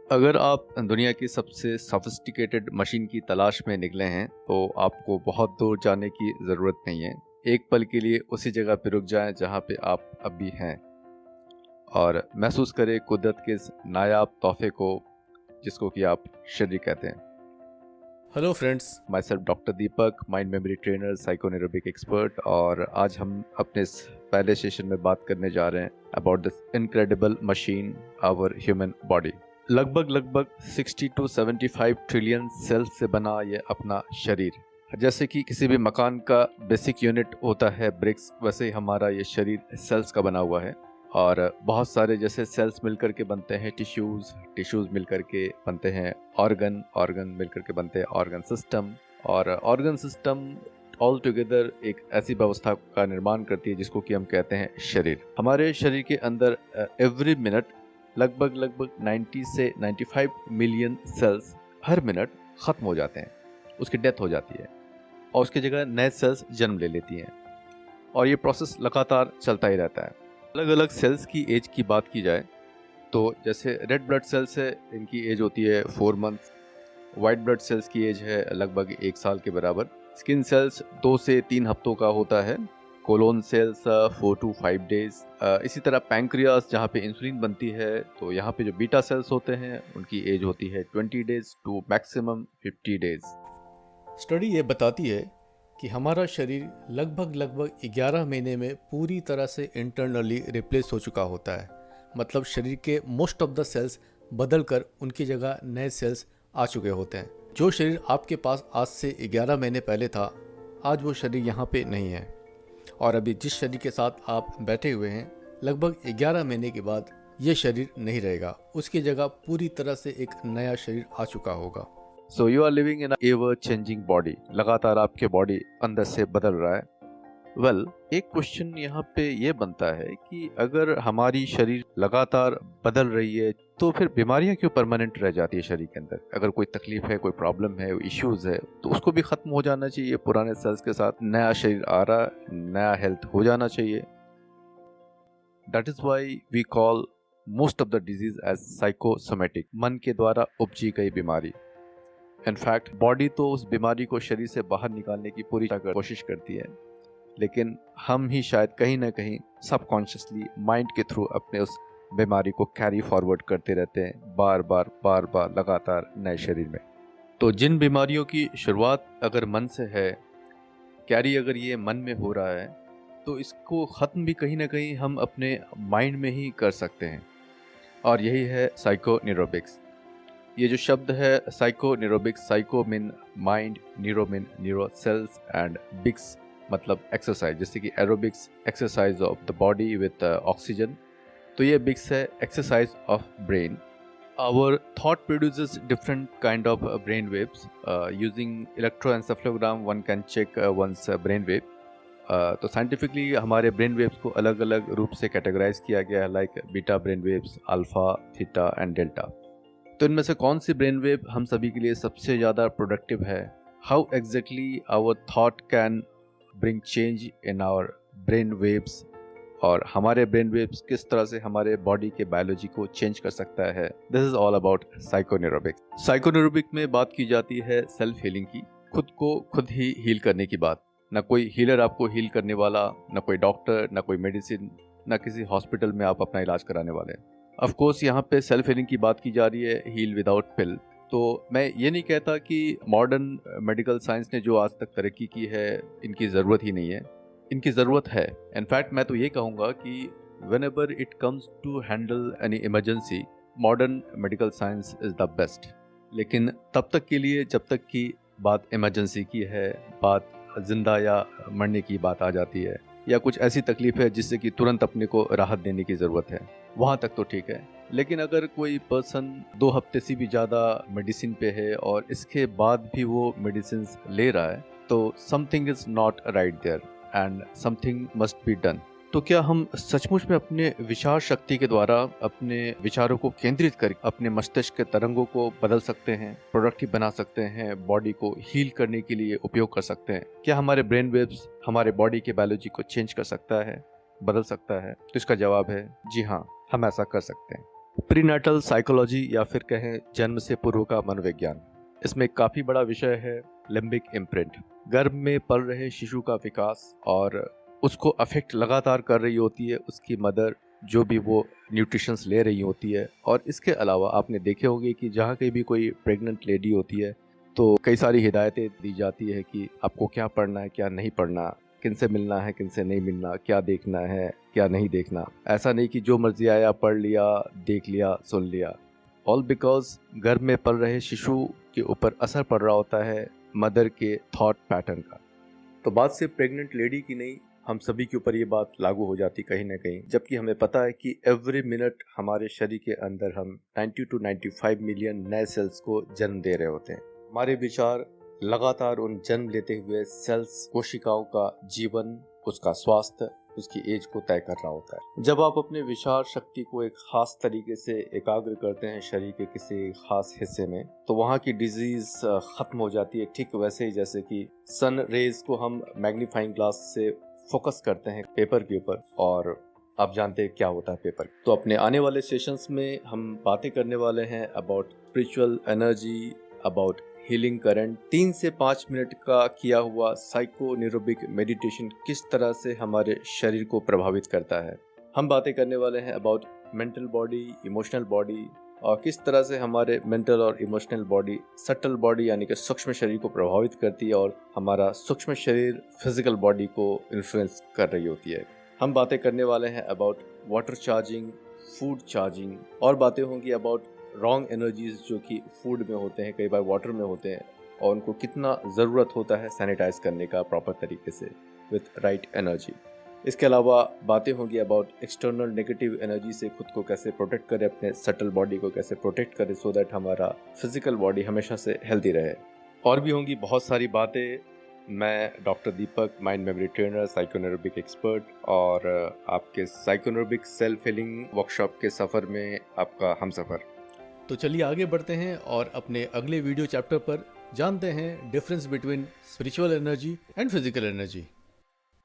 अगर आप दुनिया की सबसे सफिस्टिकेटेड मशीन की तलाश में निकले हैं तो आपको बहुत दूर जाने की ज़रूरत नहीं है। एक पल के लिए उसी जगह पे रुक जाएं जहां पे आप अभी हैं और महसूस करें कुदरत के इस नायाब तोहफे को जिसको कि आप शरीर कहते हैं। Hello friends. My self doctor Deepak, mind memory trainer, psychoneurobic expert, और आज हम अपने इस पहले सेशन में बात करने जा रहे हैं about this incredible machine, our human body. लगभग 60 to 75 ट्रिलियन सेल्स से बना ये अपना शरीर। जैसे कि किसी भी मकान का बेसिक यूनिट होता है ब्रिक्स, वैसे ही हमारा ये शरीर सेल्स का बना हुआ है। और बहुत सारे जैसे सेल्स मिलकर के बनते हैं टिश्यूज मिलकर के बनते हैं ऑर्गन मिलकर के बनते हैं ऑर्गन सिस्टम, और ऑर्गन सिस्टम ऑल टुगेदर एक ऐसी व्यवस्था का निर्माण करती है जिसको कि हम कहते हैं शरीर। हमारे शरीर के अंदर एवरी मिनट लगभग 90 से 95 मिलियन सेल्स हर मिनट खत्म हो जाते हैं, उसकी डेथ हो जाती है और उसकी जगह नए सेल्स जन्म ले लेती हैं, और ये प्रोसेस लगातार चलता ही रहता है। अलग अलग सेल्स की एज की बात की जाए तो जैसे रेड ब्लड सेल्स है, इनकी एज होती है 4 मंथ्स। वाइट ब्लड सेल्स की एज है लगभग 1 साल के बराबर। स्किन सेल्स 2 से 3 हफ्तों का होता है। Colon cells 4 to 5 days. इसी तरह पैंक्रियास जहाँ पे इंसुलिन बनती है, तो यहाँ पे जो बीटा सेल्स होते हैं उनकी एज होती है 20 days to maximum 50 days. Study ये बताती है कि हमारा शरीर लगभग 11 महीने में पूरी तरह से इंटरनली रिप्लेस हो चुका होता है। मतलब शरीर के मोस्ट ऑफ द सेल्स बदल कर उनकी जगह नए सेल्स आ चुके होते हैं। जो शरीर आपके पास आज से 11 महीने पहले था, आज वो शरीर यहाँ पे नहीं है। और अभी जिस शरीर के साथ आप बैठे हुए हैं, लगभग 11 महीने के बाद ये शरीर नहीं रहेगा, उसकी जगह पूरी तरह से एक नया शरीर आ चुका होगा। So you are living in ever changing body. लगातार आपके बॉडी अंदर से बदल रहा है। एक क्वेश्चन यहाँ पे ये बनता है कि अगर हमारी शरीर लगातार बदल रही है तो फिर बीमारियां क्यों परमानेंट रह जाती है शरीर के अंदर? अगर कोई तकलीफ है, कोई प्रॉब्लम है, इश्यूज है, तो उसको भी खत्म हो जाना चाहिए। पुराने सेल्स के साथ नया शरीर आ रहा, नया हेल्थ हो जाना चाहिए। That is why we call most of the disease as psychosomatic, मन के द्वारा उपजी गई बीमारी। इनफैक्ट बॉडी तो उस बीमारी को शरीर से बाहर निकालने की पूरी कोशिश करती है, लेकिन हम ही शायद कहीं ना कहीं सबकॉन्शियसली माइंड के थ्रू अपने उस बीमारी को कैरी फॉरवर्ड करते रहते हैं बार बार लगातार नए शरीर में। तो जिन बीमारियों की शुरुआत अगर मन से है, कैरी अगर ये मन में हो रहा है, तो इसको ख़त्म भी कहीं ना कहीं हम अपने माइंड में ही कर सकते हैं। और यही है साइकोन्यूरोबिक्स। ये जो शब्द है psychoneurobics, psycho mean mind, neuro mean neuro cells, and bics मतलब एक्सरसाइज, जैसे कि aerobics exercise of the body with oxygen. तो ये बिक्स है exercise of brain. Our thought produces different kind of brain waves. Using electroencephalogram one can check once brain wave. तो scientifically हमारे brain waves को अलग अलग रूप से कैटेगराइज किया गया है, like beta brain waves, alpha, theta and delta. तो इनमें से कौन सी ब्रेन वेव हम सभी के लिए सबसे ज़्यादा प्रोडक्टिव है? How exactly our thought can bring change in our brain waves, और हमारे ब्रेन वेव्स किस तरह से हमारे बॉडी के बायोलॉजी को चेंज कर सकता है। This is all about psychoneurobics. Psychoneurobic में बात की जाती है सेल्फ हीलिंग की, खुद को खुद ही हील करने की बात। ना कोई हीलर आपको हील करने वाला, ना कोई डॉक्टर, ना कोई मेडिसिन, ना किसी हॉस्पिटल में आप अपना इलाज कराने वाले। ऑफ कोर्स यहाँ पे सेल्फ हीलिंग की बात की जा रही है, हील विदाउट पिल। तो मैं ये नहीं कहता कि मॉडर्न मेडिकल साइंस ने जो आज तक तरक्की की है इनकी ज़रूरत ही नहीं है। इनकी ज़रूरत है। इनफैक्ट मैं तो ये कहूँगा कि whenever it comes to handle any emergency, modern medical science is the best. लेकिन तब तक के लिए जब तक कि बात इमरजेंसी की है, बात जिंदा या मरने की बात आ जाती है, या कुछ ऐसी तकलीफ है जिससे कि तुरंत अपने को राहत देने की ज़रूरत है, वहाँ तक तो ठीक है। लेकिन अगर कोई पर्सन 2 हफ्ते से भी ज़्यादा मेडिसिन पे है और इसके बाद भी वो मेडिसिन ले रहा है, तो something is not right there and something must be done. तो क्या हम सचमुच में अपने विचार शक्ति के द्वारा अपने विचारों को केंद्रित कर अपने मस्तिष्क के तरंगों को बदल सकते हैं, प्रोडक्टिव बना सकते हैं, बॉडी को हील करने के लिए उपयोग कर सकते हैं? क्या हमारे ब्रेन वेव्स हमारे बॉडी के बायोलॉजी को चेंज कर सकता है, बदल सकता है? तो इसका जवाब है जी हाँ, हम ऐसा कर सकते हैं। प्रीनेटल साइकोलॉजी या फिर कहें जन्म से पूर्व का मनोविज्ञान, इसमें काफ़ी बड़ा विषय है लिम्बिक इम्प्रिंट। गर्भ में पल रहे शिशु का विकास और उसको अफेक्ट लगातार कर रही होती है उसकी मदर, जो भी वो न्यूट्रिशंस ले रही होती है। और इसके अलावा आपने देखे होंगे कि जहाँ कहीं भी कोई प्रेग्नेंट लेडी होती है तो कई सारी हिदायतें दी जाती है कि आपको क्या पढ़ना है, क्या नहीं पढ़ना, किन से मिलना है, किन से नहीं मिलना, क्या देखना है, क्या नहीं देखना। ऐसा नहीं कि जो मर्जी आया पढ़ लिया, देख लिया, सुन लिया। ऑल बिकॉज गर्भ में पल रहे शिशु के ऊपर असर पड़ रहा होता है मदर के थॉट पैटर्न का। तो बात सिर्फ प्रेग्नेंट लेडी की नहीं, हम सभी के ऊपर ये बात लागू हो जाती कहीं ना कहीं, जबकि हमें पता है कि एवरी मिनट हमारे शरीर के अंदर हम 90 to 95 मिलियन नए सेल्स को जन्म दे रहे होते हैं। हमारे विचार लगातार उन जन्म लेते हुए सेल्स, कोशिकाओं का जीवन, उसका स्वास्थ्य, उसकी एज को तय कर रहा होता है। जब आप अपने विचार शक्ति को एक खास तरीके से एकाग्र करते हैं शरीर के किसी खास हिस्से में, तो वहाँ की डिजीज खत्म हो जाती है। ठीक वैसे ही जैसे कि सन रेज को हम मैग्नीफाइंग ग्लास से फोकस करते हैं पेपर के ऊपर, और आप जानते हैं क्या होता है पेपर। तो अपने आने वाले सेशंस में हम बातें करने वाले हैं about spiritual energy, about healing current. 3 से 5 मिनट का किया हुआ साइको न्यूरोबिक मेडिटेशन किस तरह से हमारे शरीर को प्रभावित करता है। हम बातें करने वाले हैं about mental body, emotional body, और किस तरह से हमारे मेंटल और इमोशनल बॉडी सटल बॉडी यानी कि सूक्ष्म शरीर को प्रभावित करती है और हमारा सूक्ष्म शरीर फिजिकल बॉडी को इन्फ्लुएंस कर रही होती है। हम बातें करने वाले हैं about water charging, food charging, और बातें होंगी अबाउट रॉन्ग एनर्जीज जो कि फूड में होते हैं, कई बार वाटर में होते हैं, और उनको कितना ज़रूरत होता है सैनिटाइज करने का प्रॉपर तरीके से विथ राइट एनर्जी। इसके अलावा बातें होंगी अबाउट एक्सटर्नल नेगेटिव एनर्जी से खुद को कैसे प्रोटेक्ट करें, अपने सटल बॉडी को कैसे प्रोटेक्ट करें, सो दैट हमारा फिजिकल बॉडी हमेशा से हेल्दी रहे। और भी होंगी बहुत सारी बातें। मैं doctor Deepak, mind memory trainer, psychoneurobic expert, और आपके साइकोन्यूरोबिक सेल्फ हीलिंग वर्कशॉप के सफ़र में आपका हमसफ़र। तो चलिए आगे बढ़ते हैं और अपने अगले वीडियो चैप्टर पर जानते हैं difference between spiritual energy and physical energy.